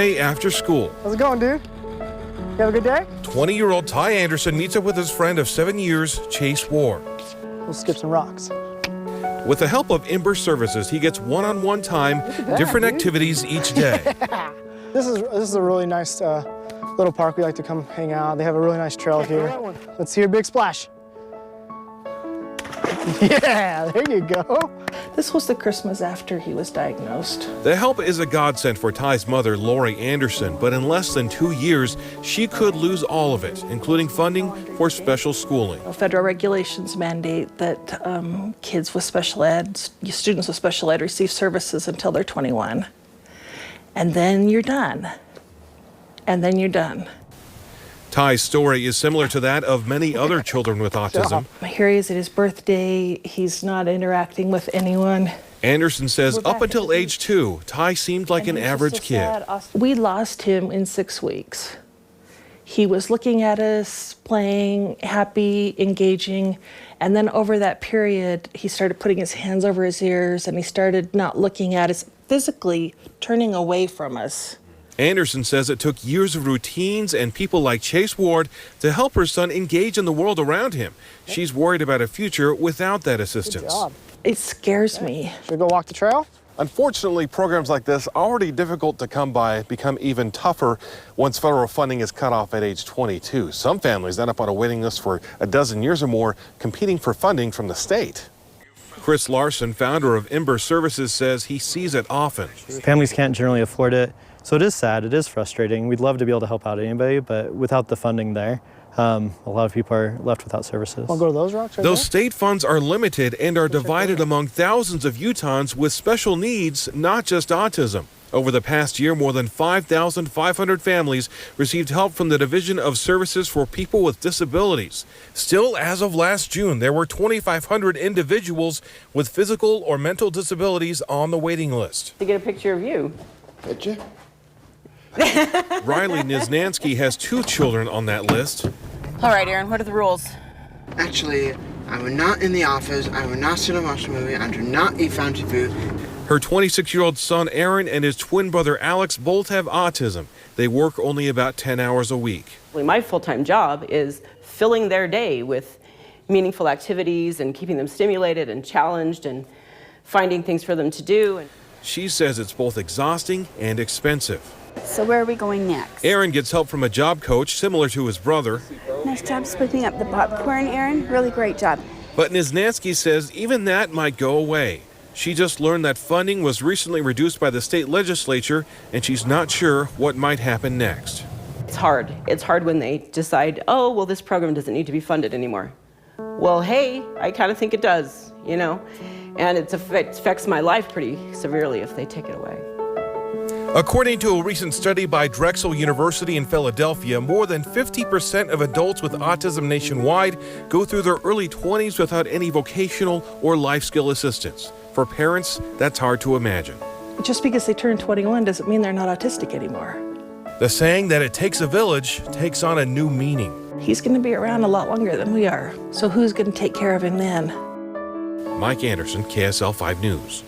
day after school. How's it going, dude? You have a good day? 20-year-old Ty Anderson meets up with his friend of 7 years, Chase Ward. We'll skip some rocks. With the help of Ember Services, he gets one-on-one time, different activities each day. This is a really nice little park. We like to come hang out. They have a really nice trail here. Let's hear a big splash. Yeah, there you go. This was the Christmas after he was diagnosed. The help is a godsend for Ty's mother, Laurie Anderson, but in less than 2 years, she could lose all of it, including funding for special schooling. Federal regulations mandate that kids with special ed, students with special ed receive services until they're 21. And then you're done. And then you're done. Ty's story is similar to that of many other children with autism. Here he is at his birthday. He's not interacting with anyone. Anderson says up until age 2, Ty seemed like an average kid. We lost him in 6 weeks. He was looking at us, playing, happy, engaging, and then over that period, he started putting his hands over his ears and he started not looking at us, physically turning away from us. Anderson says it took years of routines and people like Chase Ward to help her son engage in the world around him. She's worried about a future without that assistance. It scares me. Should we go walk the trail? Unfortunately, programs like this, already difficult to come by, become even tougher once federal funding is cut off at age 22. Some families end up on a waiting list for a dozen years or more, competing for funding from the state. Chris Larson, founder of Ember Services, says he sees it often. Families can't generally afford it, so it is sad, it is frustrating. We'd love to be able to help out anybody, but without the funding there, a lot of people are left without services. Wanna go to those rocks right Those there? state funds are limited and are divided among thousands of Utahns with special needs, not just autism. Over the past year, more than 5,500 families received help from the Division of Services for People with Disabilities. Still, as of last June, there were 2,500 individuals with physical or mental disabilities on the waiting list. To get a picture of you. Picture? RAILI NIEZNANSKI has 2 children on that list. All right, Aaron, what are the rules? Actually, I will not in the office, I will not sit and watch a movie, I do not eat fancy food. Her 26-year-old son Aaron and his twin brother Alex both have autism. They work only about 10 hours a week. My full-time job is filling their day with meaningful activities and keeping them stimulated and challenged and finding things for them to do. She says it's both exhausting and expensive. So where are we going next? Aaron gets help from a job coach similar to his brother. Nice job splitting up the popcorn, Aaron. Really great job. But NIEZNANSKI says even that might go away. She just learned that funding was recently reduced by the state legislature, and she's not sure what might happen next. It's hard. It's hard when they decide, oh, well, this program doesn't need to be funded anymore. Well, hey, I kind of think it does, you know, and it affects my life pretty severely if they take it away. According to a recent study by Drexel University in Philadelphia, more than 50% of adults with autism nationwide go through their early 20s without any vocational or life skill assistance. For parents, that's hard to imagine. Just because they turn 21 doesn't mean they're not autistic anymore. The saying that it takes a village takes on a new meaning. He's going to be around a lot longer than we are. So who's going to take care of him then? Mike Anderson, KSL 5 News.